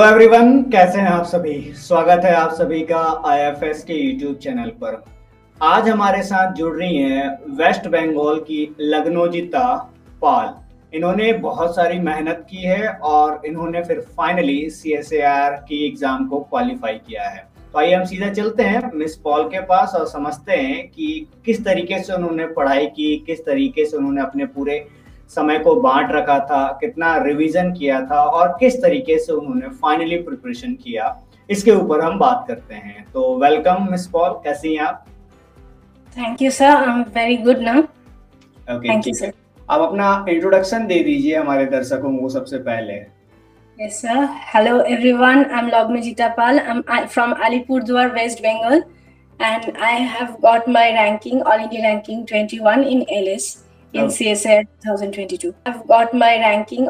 Everyone, कैसे हैं आप सभी। स्वागत है आप सभी का आईएफएस के यूट्यूब चैनल पर। आज हमारे साथ जुड़ रही हैं वेस्ट बंगाल की लग्नोजिता पाल। इन्होंने बहुत सारी मेहनत की है और इन्होंने फिर फाइनली सीएसएआर की एग्जाम को क्वालिफाई किया है। तो आइए हम सीधा चलते हैं मिस पॉल के पास और समझते हैं कि किस तरीके से उन्होंने पढ़ाई की, किस तरीके से उन्होंने अपने पूरे समय को बांट रखा था, कितना रिवीजन किया था और किस तरीके से उन्होंने फाइनली प्रिपरेशन किया, इसके ऊपर हम बात करते हैं। तो वेलकम मिस पॉल, कैसी हैं आप? Thank you sir, I am very good now. Okay, thank you sir. आप अपना इंट्रोडक्शन दे दीजिए हमारे दर्शकों को सबसे पहले। Yes sir. Hello everyone. I'm Lognojita Pal. I'm from Alipurduar, West Bengal, and I have got my ranking, All India ranking 21 in LS in CSIR 2022. I've got my ranking.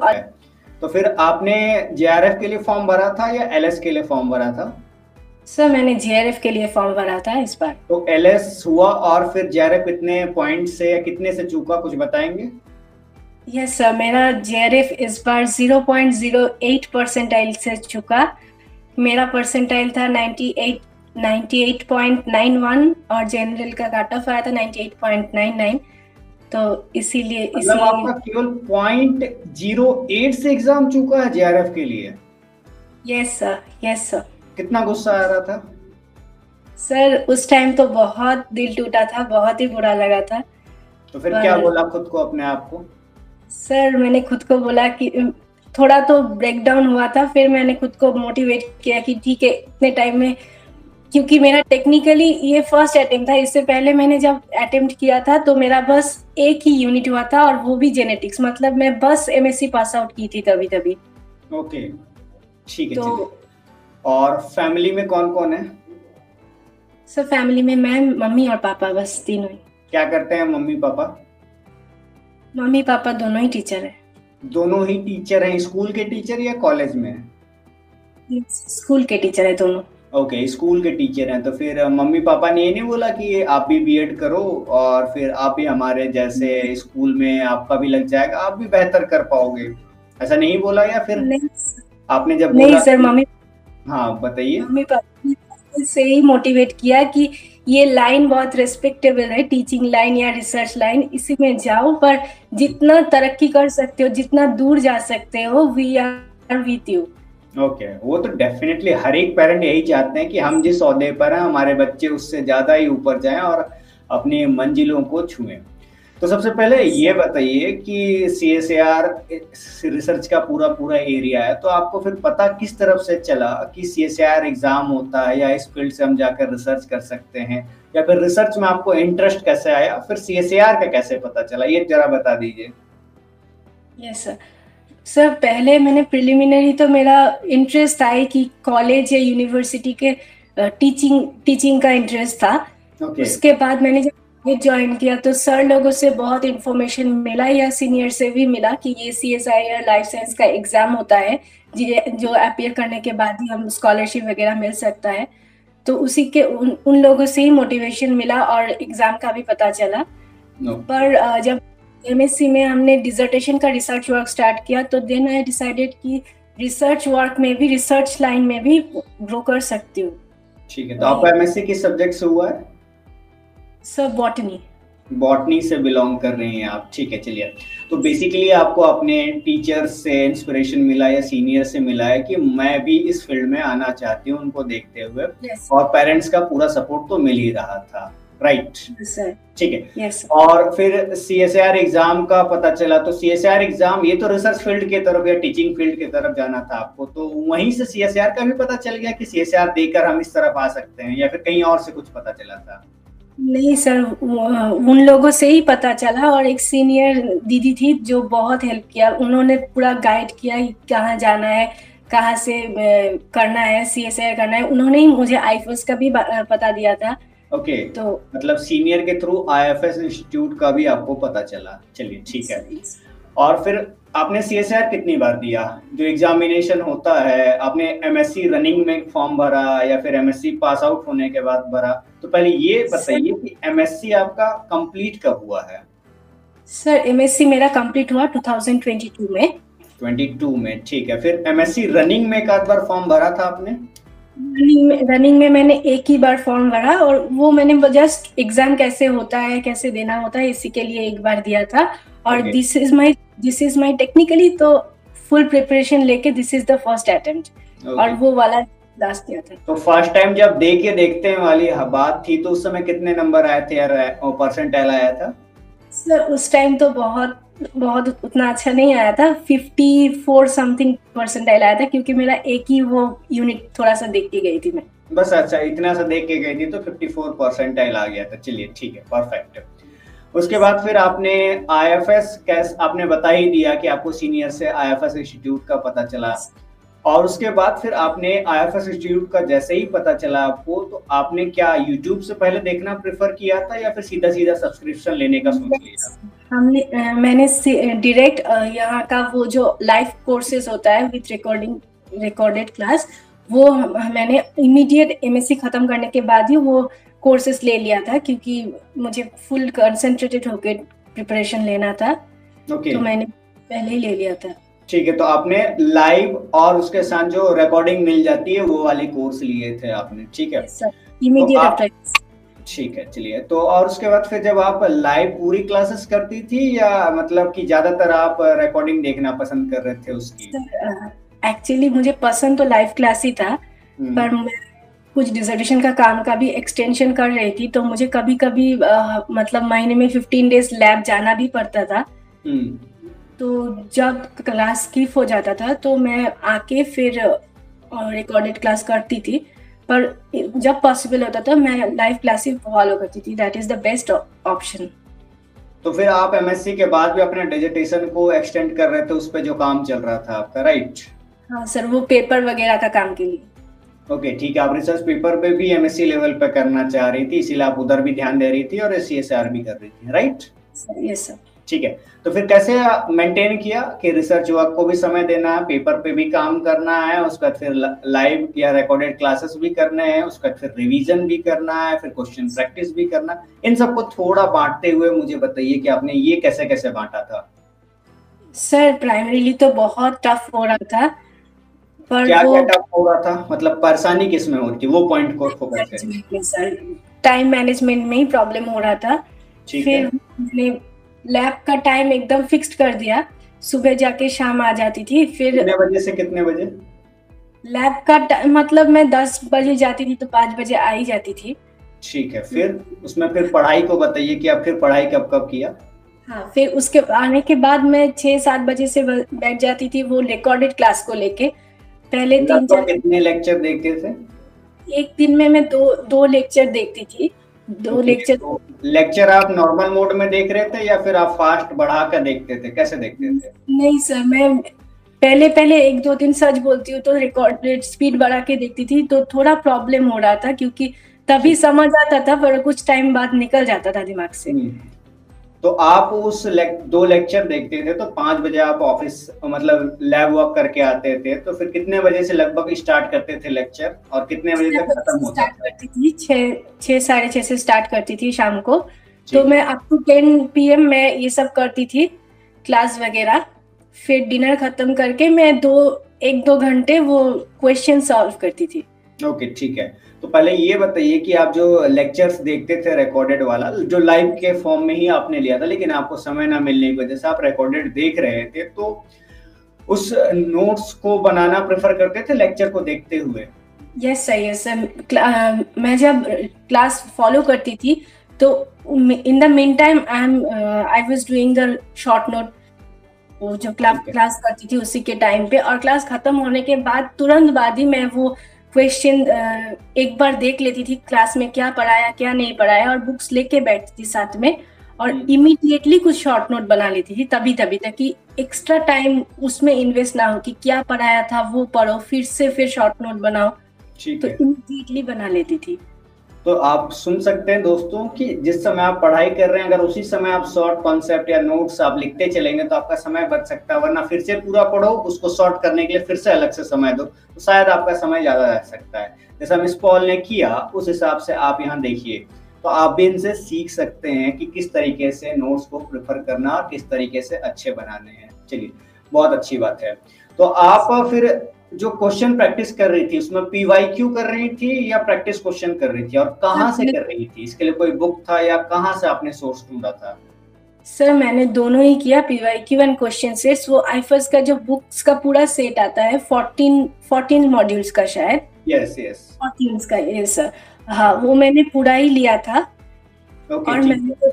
तो फिर आपने जेआरएफ के लिए फॉर्म भरा था या LS के लिए फॉर्म भरा था? सर मैंने जेआरएफ के लिए फॉर्म भरा था इस बार। तो एलएस हुआ और फिर जेआरएफ कितने पॉइंट से या कितने से चूका, कुछ बताएंगे? यस सर, मेरा जेआरएफ इस बार 0.08 परसेंटाइल से चुका। मेरा परसेंटाइल था 98.91 और जनरल का कट ऑफ आया था 98.99। तो इसीलिए मतलब आपका केवल 0.08 से एग्जाम चुका है जेआरएफ के लिए? Yes sir, yes sir. कितना गुस्सा आ रहा था सर? उस टाइम तो बहुत दिल टूटा था, बहुत ही बुरा लगा था। तो फिर क्या बोला खुद को, अपने आप को? सर मैंने खुद को बोला कि थोड़ा तो ब्रेकडाउन हुआ था, फिर मैंने खुद को मोटिवेट किया कि ठीक है इतने टाइम में, क्योंकि मेरा टेक्निकली ये फर्स्ट अटेम्प्ट था। इससे पहले मैंने जब अटेम्प्ट किया था तो मेरा बस एक ही यूनिट हुआ था और वो भी जेनेटिक्स, मतलब मैं बस एमएससी पास आउट की थी तभी। ओके, ठीक है। तो और फैमिली में कौन कौन है? सर फैमिली में मैं, मम्मी और पापा, बस तीनों ही। क्या करते हैं मम्मी पापा? मम्मी पापा दोनों ही टीचर हैं। दोनों ही टीचर हैं? स्कूल के टीचर या कॉलेज में? स्कूल के टीचर है दोनों। ओके, स्कूल के टीचर हैं। तो फिर मम्मी पापा ने ये नहीं बोला कि आप भी बीएड करो और फिर आप भी हमारे जैसे स्कूल में आपका भी लग जाएगा, आप भी बेहतर कर पाओगे, ऐसा नहीं बोला? या फिर नहीं, आपने जब नहीं बोला? सर, मम्मी, हाँ बताइए। मम्मी पापा से ही मोटिवेट किया कि ये लाइन बहुत रेस्पेक्टेबल है, टीचिंग लाइन या रिसर्च लाइन, इसी में जाओ, पर जितना तरक्की कर सकते हो, जितना दूर जा सकते हो, we are with you. Okay, वो तो डेफिनेटली हर एक पेरेंट यही चाहते हैं कि हम जिस ओहदे पर हैं हमारे बच्चे उससे ज्यादा ही ऊपर जाएं और अपनी मंजिलों को छुएं। तो सबसे पहले ये बताइए कि सीएसएआर रिसर्च का पूरा एरिया है, तो आपको फिर पता किस तरफ से चला कि सीएसएआर एग्जाम होता है या इस फील्ड से हम जाकर रिसर्च कर सकते हैं, या फिर रिसर्च में आपको इंटरेस्ट कैसे आया, फिर सीएसएआर का कैसे पता चला, ये जरा बता दीजिए। Yes sir. सर पहले मैंने प्रिलिमिनरी तो मेरा इंटरेस्ट था कि कॉलेज या यूनिवर्सिटी के टीचिंग का इंटरेस्ट था। उसके बाद मैंने जब ज्वाइन किया तो सर लोगों से बहुत इंफॉर्मेशन मिला या सीनियर से भी मिला कि ये सीएसआईआर लाइफ साइंस का एग्जाम होता है जो अपीयर करने के बाद ही हम स्कॉलरशिप वगैरह मिल सकता है। तो उसी के उन लोगों से ही मोटिवेशन मिला और एग्जाम का भी पता चला। पर जब एमएससी में हमने डिसर्टेशन का रिसर्च वर्क स्टार्ट किया तो देन आई डिसाइडेड कि रिसर्च वर्क में भी, रिसर्च लाइन में भी ग्रो कर सकती हूँ। ठीक है, तो आपका एमएससी किस सब्जेक्ट से हुआ है? सर बॉटनी से बिलोंग कर रहे हैं आप। ठीक है, चलिए। तो बेसिकली आपको अपने टीचर से इंस्पिरेशन मिला या सीनियर से मिला है कि मैं भी इस फील्ड में आना चाहती हूँ, उनको देखते हुए। yes. और पेरेंट्स का पूरा सपोर्ट तो मिल ही रहा था, राइट? ठीक है। yes, और फिर सीएसआईआर एग्जाम का पता चला, तो सीएसआईआर एग्जाम ये तो रिसर्च फील्ड की तरफ या टीचिंग फील्ड की तरफ जाना था आपको, तो वहीं से सीएसआईआर का भी पता चल गया कि सीएसआईआर देकर हम इस तरफ आ सकते हैं, या फिर कहीं और से कुछ पता चला था? नहीं सर, उन लोगों से ही पता चला और एक सीनियर दीदी थी जो बहुत हेल्प किया। उन्होंने पूरा गाइड किया कहाँ जाना है, कहाँ से करना है, सीएसआईआर करना है। उन्होंने ही मुझे आईएफएस का भी पता दिया था। ओके, तो मतलब सीनियर के थ्रू आईएफएस इंस्टीट्यूट का भी आपको पता चला। चलिए, ठीक है। और फिर आपने सीएसआईआर कितनी बार दिया? जो एग्जामिनेशन होता है, आपने एमएससी रनिंग में फॉर्म भरा या फिर एमएससी पास आउट होने के बाद भरा? तो पहले ये बताइए कि एमएससी आपका कंप्लीट कब हुआ है? सर एमएससी मेरा कंप्लीट हुआ 2022 में। 22 में, ठीक है। फिर एमएससी रनिंग में एक आध बार फॉर्म भरा था आपने? रनिंग में मैंने एक ही बार फॉर्म भरा, और वो मैंने जस्ट एग्जाम कैसे होता है, कैसे देना होता है, इसी के लिए एक बार दिया था। और दिस इज माय टेक्निकली तो फुल प्रिपरेशन लेके this is the first attempt, और वो वाला लास्ट दिया था। तो फर्स्ट टाइम जब दे के देखते हैं वाली बात थी, तो उस समय कितने नंबर आए थे यार, परसेंटाइल आया था? सर उस टाइम तो बहुत उतना अच्छा नहीं आया था, 54 समथिंग परसेंटाइल आया था, क्योंकि मेरा एक ही वो यूनिट थोड़ा सा देख के गई थी मैं बस। अच्छा, इतना सा देख के गई थी तो 54 परसेंटाइल आ गया था। चलिए ठीक है, परफेक्ट। उसके बाद फिर आपने आईएफएस कैस आपने बता ही दिया कि आपको सीनियर से आईएफएस इंस्टीट्यूट का पता चला, और उसके बाद फिर आपने आईएफएस इंस्टीट्यूट का जैसे ही पता चला आपको, तो आपने क्या यूट्यूब से पहले देखना प्रेफर किया था या फिर सीधा सीधा सब्सक्रिप्शन लेने का सोच लिया? मैंने डायरेक्ट यहाँ का वो जो लाइव कोर्सेज होता है विद रिकॉर्डेड क्लास, वो मैंने इमीडिएट एमएससी खत्म करने के बाद ही वो कोर्सेज ले लिया था, क्योंकि मुझे फुल कंसंट्रेटेड होकर प्रिपरेशन लेना था। तो मैंने पहले ही ले लिया था। ठीक है, तो आपने लाइव और उसके साथ जो रिकॉर्डिंग मिल जाती है वो वाले कोर्स लिए थे आपने, ठीक है? Immediate after. ठीक है, चलिए। तो और उसके बाद फिर जब आप लाइव पूरी क्लासेस करती थी, या मतलब कि ज्यादातर आप रिकॉर्डिंग देखना पसंद कर रहे थे उसकी? एक्चुअली मुझे पसंद तो लाइव क्लास ही था, पर मैं कुछ डिसर्टेशन का काम का भी एक्सटेंशन कर रही थी, तो मुझे कभी कभी मतलब महीने में 15 डेज लैब जाना भी पड़ता था। तो जब क्लास स्किप हो जाता था तो मैं आके फिर रिकॉर्डेड क्लास करती थी, पर जब पॉसिबल होता था मैं लाइव क्लास ही फॉलो करती थी। That is the best option. तो फिर आप एमएससी के बाद भी अपने डिसर्टेशन को एक्सटेंड कर रहे थे, उस पे जो काम चल रहा था आपका, राइट? हाँ सर, वो पेपर वगैरह का काम के लिए। ओके, ठीक है। आप रिसर्च पेपर पे भी एमएससी लेवल पे करना चाह रही थी, इसीलिए आप उधर भी ध्यान दे रही थी और सीएसआर भी कर रही थी, राइट? Yes sir. ठीक है, तो फिर कैसे मेंटेन किया कि रिसर्च वर्क को भी समय देना है, पेपर पे भी काम करना है, उसके बाद फिर लाइव या रिकॉर्डेड क्लासेस भी करने हैं, उसके बाद फिर रिवीजन भी करना है, फिर क्वेश्चन प्रैक्टिस भी करना है। इन सबको थोड़ा बांटते हुए मुझे बताइए कि आपने ये कैसे कैसे बांटा था? सर प्राइमरीली तो बहुत टफ हो रहा था, पर क्या टफ हो रहा था, मतलब परेशानी किस में होती, वो पॉइंट को फोकस करें। सर टाइम मैनेजमेंट में ही प्रॉब्लम हो रहा था। फिर मैंने लैब का टाइम एकदम फिक्स्ड कर दिया, सुबह जाके शाम आ जाती थी। फिर कितने बजे से कितने बजे लैब का मतलब मैं 10 बजे जाती थी तो 5 बजे आ ही जाती थी। ठीक है, फिर उसमें फिर पढ़ाई को बताइए कि आप फिर पढ़ाई कब कब किया? हाँ, फिर उसके आने के बाद मैं 6-7 बजे से बैठ जाती थी वो रिकॉर्डेड क्लास को लेके। पहले 3-4 कितने लेक्चर देखते थे? एक दिन में मैं दो लेक्चर देखती थी। लेक्चर आप नॉर्मल मोड में देख रहे थे या फिर आप फास्ट बढ़ा कर देखते थे, कैसे देखते थे? नहीं सर, मैं पहले 1-2 दिन सच बोलती हूँ तो रिकॉर्डेड स्पीड बढ़ा के देखती थी, तो थोड़ा प्रॉब्लम हो रहा था, क्योंकि तभी समझ आता था पर कुछ टाइम बाद निकल जाता था दिमाग से। तो आप उस 2 लेक्चर देखते थे, तो 5 बजे आप ऑफिस मतलब लैब वर्क करके आते थे, तो फिर कितने बजे से लगभग स्टार्ट करते थे लेक्चर और कितने बजे तक खत्म होता था? करती थी 6-6:30 से स्टार्ट करती थी शाम को। तो मैं अप टू 10 PM मैं ये सब करती थी क्लास वगैरह। फिर डिनर खत्म करके मैं 1-2 घंटे वो क्वेश्चन सॉल्व करती थी। ओके, ठीक है। तो पहले ये बताइए कि आप जो लेक्चर्स देखते थे रिकॉर्डेड वाला, जो लाइव के फॉर्म में ही आपने लिया था लेकिन आपको समय ना मिलने की वजह से आप रिकॉर्डेड देख रहे थे, तो उस नोट्स को बनाना प्रेफर करते थे लेक्चर को देखते हुए? Yes sir. मैं जब क्लास फॉलो करती थी तो in the mean time I was doing the short note, वो जो क्लास करती थी उसी के टाइम पे, और क्लास खत्म होने के बाद तुरंत बाद ही मैं वो क्वेश्चन एक बार देख लेती थी क्लास में क्या पढ़ाया क्या नहीं पढ़ाया, और बुक्स लेके बैठती थी साथ में और इमीडिएटली कुछ शॉर्ट नोट बना लेती थी तभी ताकि एक्स्ट्रा टाइम उसमें इन्वेस्ट ना हो कि क्या पढ़ाया था वो पढ़ो फिर शॉर्ट नोट बनाओ, तो इमीडिएटली बना लेती थी। तो आप सुन सकते हैं दोस्तों कि जिस समय आप पढ़ाई कर रहे हैं, अगर उसी समय आप शॉर्ट कॉन्सेप्ट या नोट्स आप लिखते चलेंगे तो आपका समय बच सकता है, वरना फिर से पूरा पढ़ो, उसको शॉर्ट करने के लिए फिर से अलग से समय दो, तो शायद आपका समय ज्यादा रह सकता है। जैसा मिस पॉल ने किया उस हिसाब से आप यहाँ देखिए, तो आप भी इनसे सीख सकते हैं कि किस तरीके से नोट्स को प्रेफर करना और किस तरीके से अच्छे बनाने हैं। चलिए, बहुत अच्छी बात है। तो आप फिर जो क्वेश्चन प्रैक्टिस कर रही थी उसमें पीवाईक्यू कर रही थी या प्रैक्टिस क्वेश्चन कर रही थी, और कहाँ से कर रही थी? इसके लिए कोई बुक था या कहाँ से आपने सोर्स ढूंढा था? सर मैंने दोनों ही किया, पीवाईक्यू एंड क्वेश्चन सेट्स। वो आईफर्स का जो बुक्स का पूरा सेट आता है 14 मॉड्यूल्स का शायद। यस यस 14 का, यस सर। हाँ, वो मैंने पूरा ही लिया था। और मैंने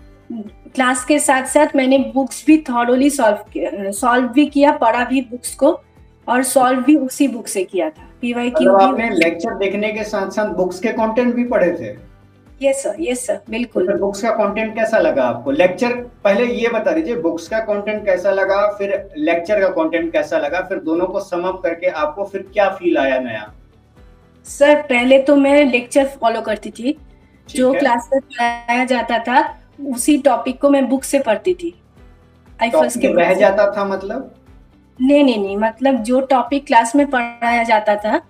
क्लास के साथ साथ मैंने बुक्स भी थॉरोली सॉल्व भी किया, पढ़ा भी बुक्स को, और सॉल्व भी उसी बुक से किया था। पीवाईक्यू मतलब भी आपने लेक्चर देखने के साथ साथ बुक्स के कंटेंट भी पढ़े थे? यस सर बिल्कुल। तो बुक्स का कंटेंट कैसा लगा आपको? लेक्चर, पहले ये बता दीजिए बुक्स का कंटेंट कैसा लगा, फिर लेक्चर का कंटेंट कैसा लगा, फिर दोनों को सम अप करके आपको फिर क्या फील आया नया? सर पहले तो मैं लेक्चर फॉलो करती थी, जो क्लास में पढ़ाया जाता था उसी टॉपिक को मैं बुक से पढ़ती थी। आईफर्स के रह जाता था मतलब? नहीं, मतलब जो टॉपिक क्लास में पढ़ाया जाता था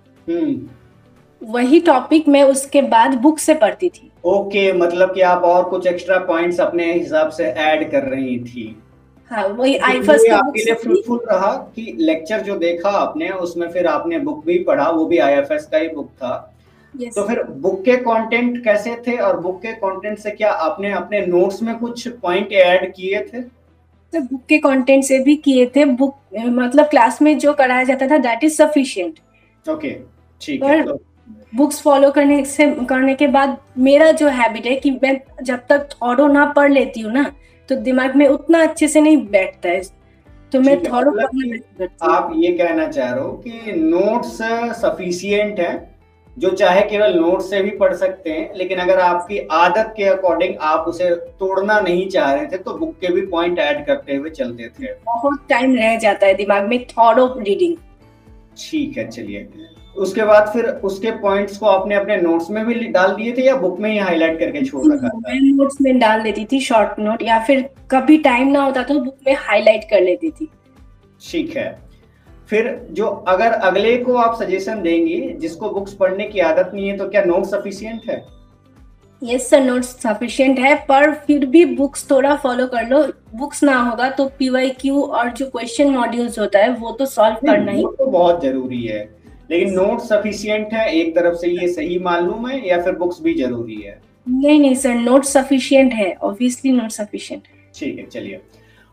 वही टॉपिक मैं उसके बाद बुक से पढ़ती थी। ओके, मतलब कि आप और कुछ एक्स्ट्रा पॉइंट्स अपने हिसाब से ऐड कर रही थी। हाँ, वही आईफर्स के आपके लिए फ्रूटफुल रहा कि लेक्चर जो देखा आपने उसमें फिर आपने बुक भी पढ़ा, वो भी आईएफएस का ही बुक था। yes. तो फिर बुक के कंटेंट कैसे थे, और बुक के कंटेंट से क्या आपने अपने नोट्स में कुछ पॉइंट ऐड किए थे? तो बुक के कंटेंट से भी किए थे। बुक मतलब क्लास में जो कराया जाता था दैट इज सफिशिएंट। ओके, ठीक है। तो बुक्स फॉलो करने के बाद मेरा जो हैबिट है कि मैं जब तक थॉरो ना पढ़ लेती हूँ ना, तो दिमाग में उतना अच्छे से नहीं बैठता है, तो मैं थॉरो पढ़ना करती हूँ। आप ये कहना चाह रहे हो कि नोट्स सफिशिएंट है, जो चाहे केवल नोट्स से भी पढ़ सकते हैं, लेकिन अगर आपकी आदत के अकॉर्डिंग आप उसे तोड़ना नहीं चाह रहे थे तो बुक के भी पॉइंट ऐड करते हुए चलते थे। बहुत टाइम रह जाता है दिमाग में थॉरो रीडिंग। ठीक है, चलिए। उसके बाद फिर उसके पॉइंट्स को आपने अपने नोट्स में भी डाल दिए थे या बुक में ही हाईलाइट करके छोड़ रखा था? मैं नोट्स में डाल देती थी, शॉर्ट नोट, या फिर कभी टाइम ना होता तो बुक में हाईलाइट कर लेती थी। ठीक है। फिर जो अगर अगले को आप सजेशन देंगी जिसको बुक्स पढ़ने की आदत नहीं है, तो क्या नोट सफिशिएंट है? यस सर, नोट्स सफिशिएंट है, पर फिर भी बुक्स थोड़ा फॉलो कर लो। बुक्स ना होगा तो पीवाईक्यू और जो क्वेश्चन मॉड्यूल्स होता है वो तो सॉल्व करना ही तो बहुत जरूरी है, लेकिन नोट सफिशिएंट है एक तरफ से, ये सही मालूम है, या फिर बुक्स भी जरूरी है? नहीं सर, नोट सफिशिएंट है, ऑब्वियसली नोट सफिशिएंट है। ठीक है, चलिए।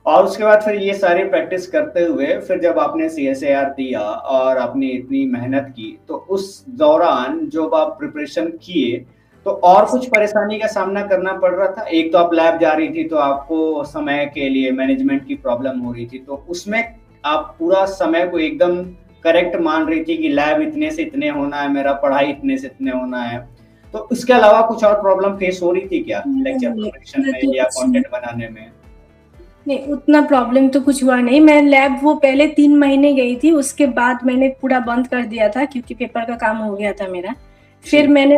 और उसके बाद फिर ये सारी प्रैक्टिस करते हुए फिर जब आपने CSIR दिया और आपने इतनी मेहनत की, तो उस दौरान जब आप प्रिपरेशन किए तो और कुछ परेशानी का सामना करना पड़ रहा था? एक तो आप लैब जा रही थी तो आपको समय के लिए मैनेजमेंट की प्रॉब्लम हो रही थी, तो उसमें आप पूरा समय को एकदम करेक्ट मान रही थी कि लैब इतने से इतने होना है, मेरा पढ़ाई इतने से इतने होना है, तो इसके अलावा कुछ और प्रॉब्लम फेस हो रही थी क्या लेक्चर प्रिपरेशन में या कंटेंट बनाने में? नहीं, उतना प्रॉब्लम तो कुछ हुआ नहीं। मैं लैब वो पहले 3 महीने गई थी, उसके बाद मैंने पूरा बंद कर दिया था क्योंकि पेपर का काम हो गया था मेरा। फिर मैंने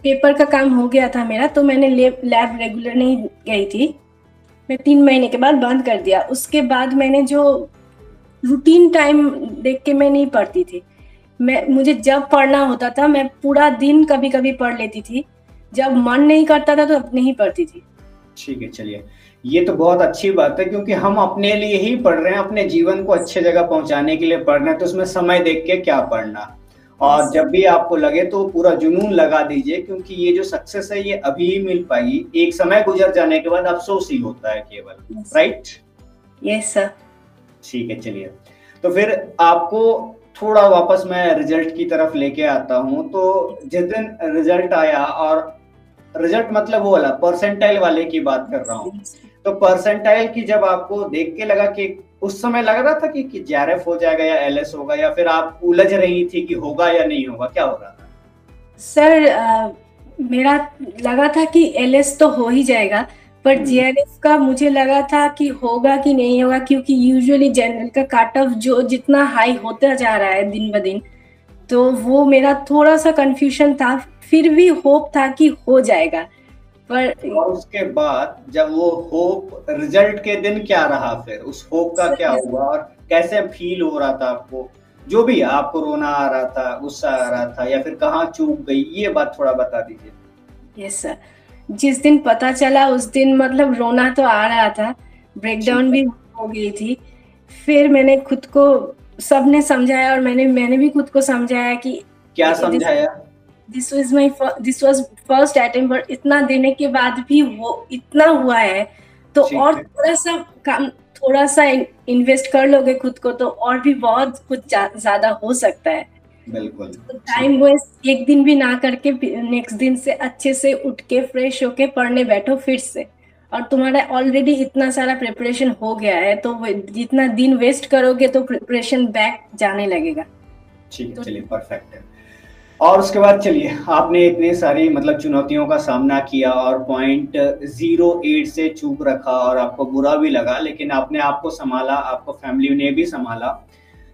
पेपर का काम हो गया था मेरा तो मैंने लैब रेगुलर नहीं गई थी। मैं 3 महीने के बाद बंद कर दिया। उसके बाद मैंने जो रूटीन टाइम देख के मैं नहीं पढ़ती थी। मुझे जब पढ़ना होता था मैं पूरा दिन कभी कभी पढ़ लेती थी, जब मन नहीं करता था तो नहीं पढ़ती थी। ठीक है, चलिए। ये तो बहुत अच्छी बात है क्योंकि हम अपने लिए ही पढ़ रहे हैं, अपने जीवन को अच्छे जगह पहुंचाने के लिए पढ़ रहे हैं, तो उसमें समय देख के क्या पढ़ना। और जब भी आपको लगे तो पूरा जुनून लगा दीजिए, क्योंकि ये जो सक्सेस है ये अभी ही मिल पाएगी, एक समय गुजर जाने के बाद अफसोस ही होता है केवल। राइट? Yes sir. ठीक है, चलिए। तो फिर आपको थोड़ा वापस मैं रिजल्ट की तरफ लेके आता हूँ। तो जिस दिन रिजल्ट आया, और रिजल्ट मतलब वो वाला परसेंटाइल वाले की बात कर रहा हूँ, तो परसेंटाइल की जब आपको देख के लगा कि उस समय लग रहा था कि JRF हो जाएगा या LS होगा, या फिर आप उलझ रही थी कि होगा या नहीं होगा, क्या हो रहा था? सर मेरा लगा था कि LS तो हो ही जाएगा, पर JRF का मुझे लगा था कि होगा कि नहीं होगा, क्योंकि यूजुअली जनरल का कट ऑफ जो जितना हाई होता जा रहा है दिन ब दिन, तो वो मेरा थोड़ा सा कंफ्यूजन था। फिर भी होप था कि हो जाएगा। पर और उसके बाद जब वो होप, रिजल्ट के दिन क्या रहा, फिर उस होप का क्या हुआ और कैसे फील हो रहा था आपको? जो भी, आपको रोना आ रहा था, गुस्सा आ रहा था, या फिर कहाँ चूक गई, ये बात थोड़ा बता दीजिए। यस सर, जिस दिन पता चला उस दिन मतलब रोना तो आ रहा था, ब्रेकडाउन भी हो गई थी, फिर मैंने खुद को, सबने समझाया और मैंने भी खुद को समझाया कि क्या समझाया? दिस वाज फर्स्ट अटेम्प्ट, पर इतना देने के बाद भी वो इतना हुआ है, तो और थोड़ा सा इन्वेस्ट कर लोगे खुद को तो और भी बहुत कुछ ज्यादा हो सकता है। बिल्कुल। तो टाइम वेस्ट एक दिन भी ना करके नेक्स्ट दिन से अच्छे से उठ के फ्रेश होके पढ़ने बैठो फिर से, और तुम्हारा ऑलरेडी इतना सारा प्रिपरेशन हो गया है, तो जितना दिन वेस्ट करोगे तो प्रिपरेशन बैक जाने लगेगा। ठीक है, चलिए परफेक्ट है। और उसके बाद चलिए, आपने इतनी सारी मतलब चुनौतियों का सामना किया और पॉइंट 08 से चूक रखा और आपको बुरा भी लगा, लेकिन आपने आपको संभाला, आपको फैमिली ने भी संभाला।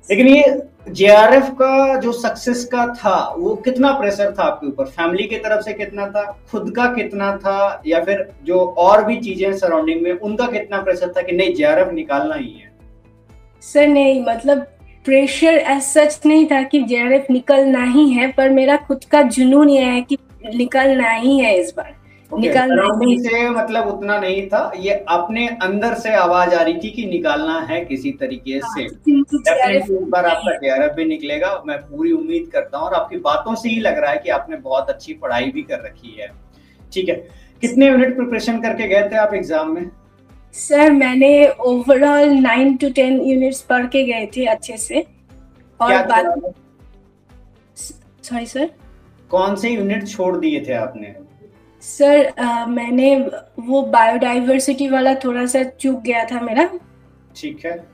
लेकिन ये जेआरएफ का जो सक्सेस का था, वो कितना प्रेशर था आपके ऊपर? फैमिली की तरफ से कितना था, खुद का कितना था, या फिर जो और भी चीजें सराउंडिंग में उनका कितना प्रेशर था कि नहीं जेआरएफ निकालना ही है? सर नहीं, मतलब प्रेशर एज सच नहीं था कि जेआरएफ निकलना ही है, पर मेरा खुद का जुनून ये है कि निकलना ही है इस बार। सराउंडिंग से मतलब उतना नहीं था, ये अपने अंदर से आवाज आ रही थी कि निकालना है किसी तरीके से। डेफिनेटली एक बार आपका जेआरएफ भी निकलेगा, मैं पूरी उम्मीद करता हूँ, और आपकी बातों से ही लग रहा है कि आपने बहुत अच्छी पढ़ाई भी कर रखी है। ठीक है, कितने यूनिट प्रिपरेशन करके गए थे आप एग्जाम में? सर मैंने ओवरऑल 9 to 10 यूनिट्स पढ़ के गए थे अच्छे से। और बात, सॉरी सर, कौन से यूनिट छोड़ दिए थे आपने? सर मैंने वो बायोडाइवर्सिटी वाला थोड़ा सा चूक गया था मेरा। ठीक है।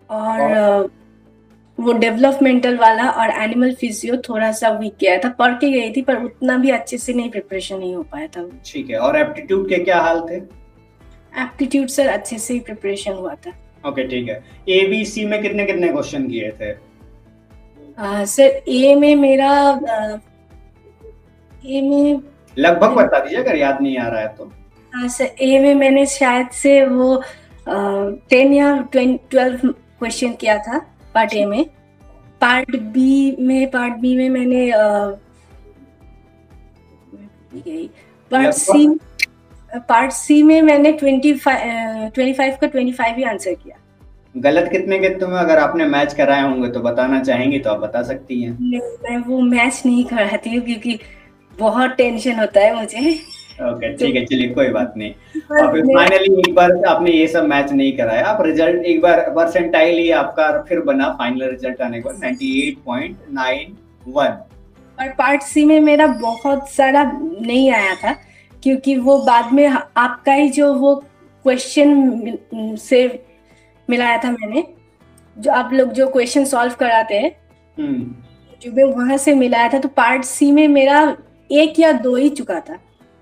और वो डेवलपमेंटल वाला और एनिमल फिजियो थोड़ा सा वीक गया था। पढ़ के गई थी पर उतना भी अच्छे से नहीं, प्रिपरेशन नहीं हो पाया था। ठीक है, और एप्टीट्यूड के क्या हाल थे? एप्टीट्यूड सर अच्छे से ही प्रिपरेशन हुआ था। ओके ठीक है। एबीसी में कितने कितने क्वेश्चन किए थे? सर ए में मेरा ए में लगभग बता दीजिए अगर याद नहीं आ रहा है तो। हाँ सर, ए में मैंने शायद से वो 10 या 12 क्वेश्चन किया था पार्ट ए में। पार्ट बी में मैंने पार्ट सी में मैंने 25 का 25 ही आंसर किया। गलत कितने के तुम, अगर आपने मैच कराए होंगे तो बताना चाहेंगी तो आप बता सकती हैं। मैं वो मैच नहीं कराती हूँ क्योंकि बहुत टेंशन होता है मुझे। ओके ठीक है, चलिए कोई बात नहीं। और फिर फाइनली एक बार आपने ये सब मैच नहीं कराया, आप रिजल्ट एक बार परसेंटाइल ही आपका फिर बना फाइनल रिजल्ट आने के बाद 98.91। और पार्ट सी में मेरा बहुत सारा नहीं आया था क्योंकि वो बाद में आपका ही जो वो क्वेश्चन से मिलाया था मैंने, जो आप लोग जो क्वेश्चन सॉल्व कराते हैं जो मैं वहां से मिलाया था। तो पार्ट सी में मेरा 1 या 2 ही चुका था।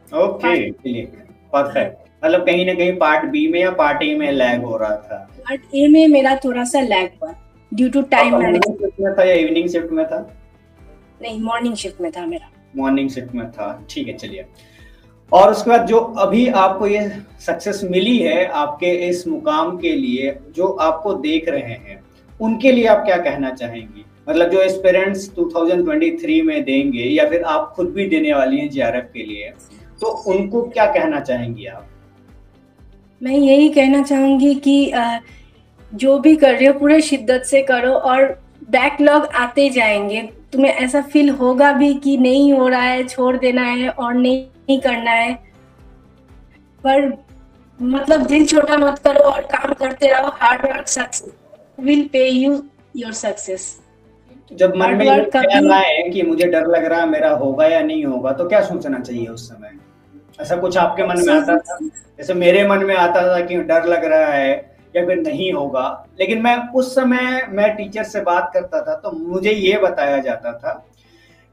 ओके चलिए परफेक्ट। मतलब कहीं ना कहीं पार्ट बी में या पार्ट ए में लैग हो रहा था? पार्ट ए में मेरा थोड़ा सा लैग हुआ ड्यू टू टाइम मैनेजमेंट था या इवनिंग शिफ्ट में था? नहीं, मॉर्निंग शिफ्ट में था मेरा। मॉर्निंग शिफ्ट में था, ठीक है चलिए। और उसके बाद जो अभी आपको ये सक्सेस मिली है आपके इस मुकाम के लिए, जो आपको देख रहे हैं उनके लिए आप क्या कहना चाहेंगी? मतलब जो एस्पिरेंट्स 2023 में देंगे या फिर आप खुद भी देने वाली हैं जेआरएफ के लिए, तो उनको क्या कहना चाहेंगी आप? मैं यही कहना चाहूंगी कि जो भी कर रहे हो पूरे शिद्दत से करो और बैकलॉग आते जाएंगे। तुम्हें ऐसा फील होगा भी कि नहीं हो रहा है, छोड़ देना है और नहीं करना है, पर मतलब दिल छोटा मत करो और काम करते रहो। Hard work success will pay you your success. जब मन में ये ख्याल आए कि मुझे डर लग रहा है मेरा होगा या नहीं होगा, तो क्या सोचना चाहिए उस समय? ऐसा कुछ आपके मन में आता था? जैसे मेरे मन में आता था कि डर लग रहा है या फिर नहीं होगा, लेकिन मैं उस समय मैं टीचर से बात करता था तो मुझे ये बताया जाता था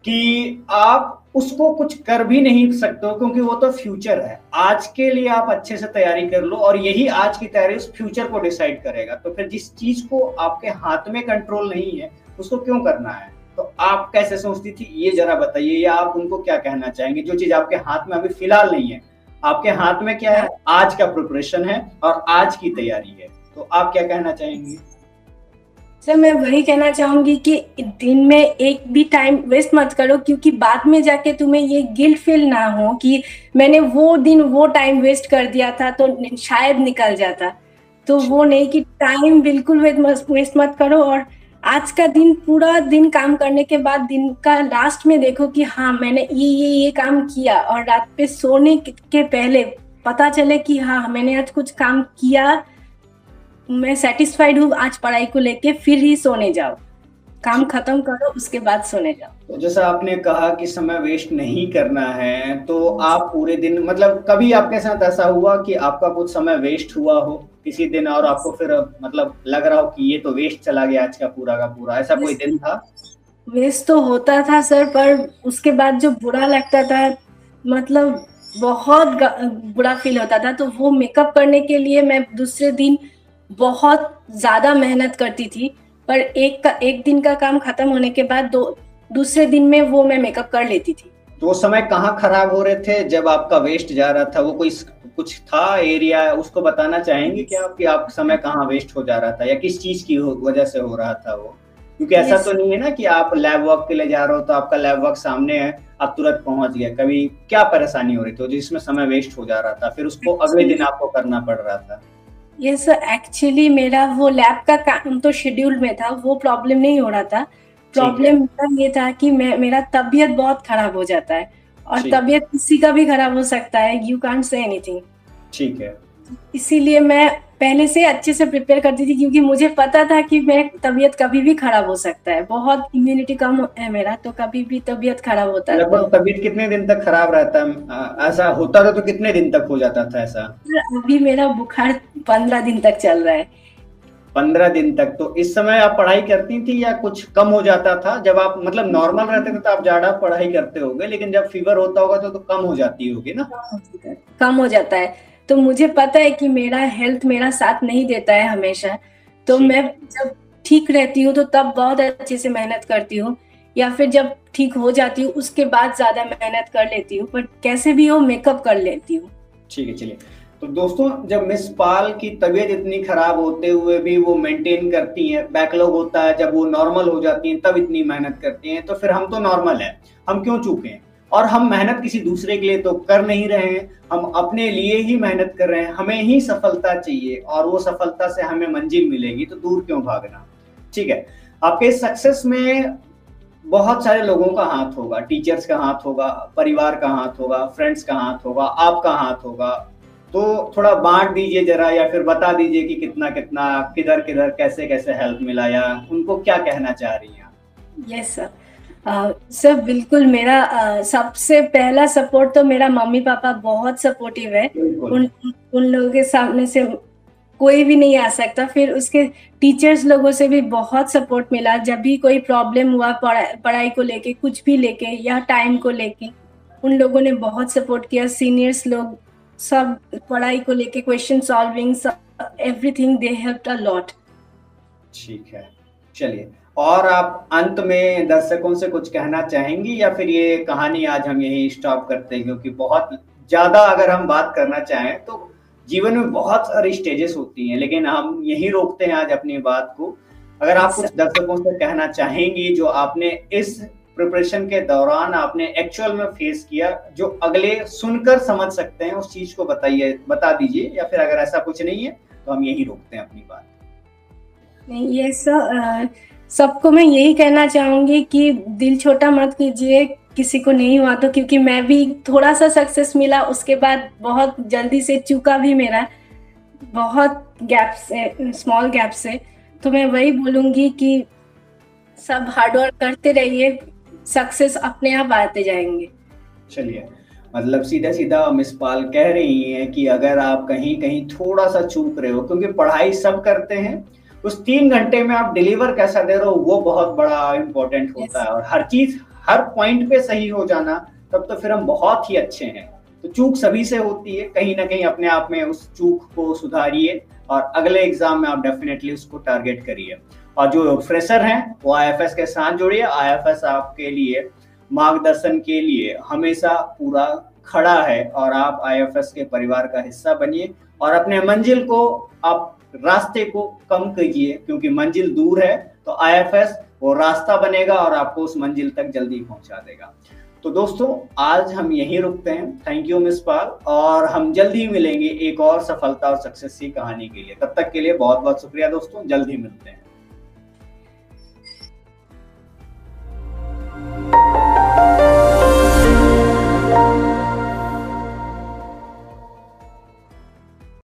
कि आप उसको कुछ कर भी नहीं सकते हो क्योंकि वो तो फ्यूचर है। आज के लिए आप अच्छे से तैयारी कर लो और यही आज की तैयारी उस फ्यूचर को डिसाइड करेगा। तो फिर जिस चीज को आपके हाथ में कंट्रोल नहीं है उसको क्यों करना है? तो आप कैसे सोचती थी ये जरा बताइए, या आप उनको क्या कहना चाहेंगे? जो चीज आपके हाथ में अभी फिलहाल नहीं है, आपके हाथ में क्या है? आज का प्रिपरेशन है और आज की तैयारी है, तो आप क्या कहना चाहेंगी? सर मैं वही कहना चाहूंगी कि दिन में एक भी टाइम वेस्ट मत करो, क्योंकि बाद में जाके तुम्हें ये गिल्ट फील ना हो कि मैंने वो दिन वो टाइम वेस्ट कर दिया था तो शायद निकल जाता। तो वो नहीं कि टाइम बिल्कुल वेस्ट मत करो, और आज का दिन पूरा दिन काम करने के बाद दिन का लास्ट में देखो कि हाँ मैंने ये काम किया, और रात पे सोने के पहले पता चले कि हाँ मैंने आज कुछ काम किया, मैं सेटिस्फाइड हूँ आज पढ़ाई को लेके, फिर ही सोने जाओ। काम खत्म करो उसके बाद सोने जाओ। तो जैसा आपने कहा कि समय वेस्ट नहीं करना है, तो आप पूरे दिन मतलब कभी आपके साथ ऐसा हुआ कि आपका कुछ समय वेस्ट हुआ हो किसी दिन और आपको फिर मतलब लग रहा हो कि ये तो वेस्ट चला गया आज का पूरा, ऐसा कोई दिन था? वेस्ट तो होता था सर, पर उसके बाद जो बुरा लगता था, मतलब बहुत बुरा फील होता था। तो वो मेकअप करने के लिए मैं दूसरे दिन बहुत ज्यादा मेहनत करती थी, पर एक दिन का काम खत्म होने के बाद दूसरे दिन में वो मैं मेकअप कर लेती थी। तो वो समय कहाँ खराब हो रहे थे जब आपका वेस्ट जा रहा था? वो कोई कुछ था एरिया, उसको बताना चाहेंगे क्या कि आप समय कहाँ वेस्ट हो जा रहा था, या किस चीज की वजह से हो रहा था वो? क्योंकि ऐसा तो नहीं है ना कि आप लैब वर्क के लिए जा रहे हो तो आपका लैब वर्क सामने है, आप तुरंत पहुंच गए। कभी क्या परेशानी हो रही थी जिसमें समय वेस्ट हो जा रहा था, फिर उसको अगले दिन आपको करना पड़ रहा था? यस सर, एक्चुअली मेरा वो लैब का काम तो शेड्यूल में था, वो प्रॉब्लम नहीं हो रहा था। प्रॉब्लम ये था कि मेरा तबीयत बहुत खराब हो जाता है, और तबीयत किसी का भी खराब हो सकता है, यू कांट से एनीथिंग। ठीक है। इसीलिए मैं पहले से अच्छे से प्रिपेयर करती थी, क्योंकि मुझे पता था कि मेरी तबीयत कभी भी खराब हो सकता है। बहुत इम्यूनिटी कम है मेरा, तो कभी भी तबीयत खराब होता है। लगभग तबीयत कितने दिन तक खराब रहता है? ऐसा होता था तो कितने दिन तक हो जाता था ऐसा? अभी मेरा बुखार 15 दिन तक चल रहा है। 15 दिन तक? तो इस समय आप पढ़ाई करती थी या कुछ कम हो जाता था? जब आप मतलब नॉर्मल रहते थे तो आप ज्यादा पढ़ाई करते होगे, लेकिन जब फीवर होता होगा तो कम हो जाती होगी ना? कम हो जाता है। तो मुझे पता है कि मेरा हेल्थ मेरा साथ नहीं देता है हमेशा, तो मैं जब ठीक रहती हूँ तो तब बहुत अच्छे से मेहनत करती हूँ, या फिर जब ठीक हो जाती हूँ उसके बाद ज्यादा मेहनत कर लेती हूँ, पर कैसे भी हो मेकअप कर लेती हूँ। ठीक है, चलिए। तो दोस्तों, जब मिस पाल की तबीयत इतनी खराब होते हुए भी वो मेंटेन करती हैं, बैकलॉग होता है, जब वो नॉर्मल हो जाती हैं तब इतनी मेहनत करती हैं, तो फिर हम तो नॉर्मल हैं, हम क्यों चूकें? और हम मेहनत किसी दूसरे के लिए तो कर नहीं रहे हैं, हम अपने लिए ही मेहनत कर रहे हैं। हमें ही सफलता चाहिए और वो सफलता से हमें मंजिल मिलेगी, तो दूर क्यों भागना? ठीक है। आपके सक्सेस में बहुत सारे लोगों का हाथ होगा, टीचर्स का हाथ होगा, परिवार का हाथ होगा, फ्रेंड्स का हाथ होगा, आपका हाथ होगा। तो थोड़ा बांट दीजिए जरा, या फिर बता दीजिए कि कितना कितना, किधर किधर, कैसे कैसे हेल्प मिला, या उनको क्या कहना चाह रही हैं? यस सर, सर बिल्कुल। मेरा सबसे पहला सपोर्ट तो मेरा मम्मी पापा बहुत सपोर्टिव है। उन लोगों के सामने से कोई भी नहीं आ सकता। फिर उसके टीचर्स लोगों से भी बहुत सपोर्ट मिला, जब भी कोई प्रॉब्लम हुआ पढ़ाई को लेके, कुछ भी लेके या टाइम को लेके, उन लोगों ने बहुत सपोर्ट किया। सीनियर्स लोग सब पढ़ाई को लेके, question solving, everything, they helped a lot. ठीक है, चलिए। और आप अंत में दर्शकों से कुछ कहना चाहेंगी, या फिर ये कहानी आज हम यही स्टॉप करते हैं? क्योंकि बहुत ज्यादा अगर हम बात करना चाहें तो जीवन में बहुत सारी स्टेजेस होती हैं, लेकिन हम यही रोकते हैं आज अपनी बात को। अगर आप कुछ दर्शकों से कहना चाहेंगी जो आपने इस प्रिपरेशन के दौरान आपने एक्चुअल में फेस किया, जो अगले सुनकर समझ सकते हैं, उस चीज को बताइए, बता दीजिए। या फिर अगर ऐसा कुछ नहीं है तो हम यही रोकते हैं अपनी बात। नहीं, ये सबको मैं यही कहना चाहूंगी कि दिल छोटा मत कीजिए, किसी को नहीं हुआ तो। क्योंकि मैं भी थोड़ा सा सक्सेस मिला, उसके बाद बहुत जल्दी से चूका भी मेरा, बहुत गैप से, स्मॉल गैप से। तो मैं वही बोलूंगी कि सब हार्डवर्क करते रहिए, सक्सेस अपने आप आते जाएंगे। चलिए, मतलब सीधा सीधा मिस पाल कह रही हैं कि अगर आप कहीं कहीं थोड़ा सा चूक रहे हो, क्योंकि पढ़ाई सब करते हैं, उस 3 घंटे में आप डिलीवर कैसा दे रहे हो वो बहुत बड़ा इंपॉर्टेंट होता है। और हर चीज हर पॉइंट पे सही हो जाना, तब तो फिर हम बहुत ही अच्छे हैं। तो चूक सभी से होती है, कहीं ना कहीं अपने आप में उस चूक को सुधारिए और अगले एग्जाम में आप डेफिनेटली उसको टारगेट करिए। और जो फ्रेशर हैं वो IFS के साथ जुड़िए। IFS आपके लिए मार्गदर्शन के लिए हमेशा पूरा खड़ा है, और आप IFS के परिवार का हिस्सा बनिए और अपने मंजिल को, आप रास्ते को कम कीजिए, क्योंकि मंजिल दूर है तो IFS वो रास्ता बनेगा और आपको उस मंजिल तक जल्दी पहुंचा देगा। तो दोस्तों आज हम यहीं रुकते हैं। थैंक यू मिस पाल, और हम जल्दी ही मिलेंगे एक और सफलता और सक्सेस की कहानी के लिए। तब तक के लिए बहुत बहुत शुक्रिया दोस्तों, जल्द ही मिलते हैं।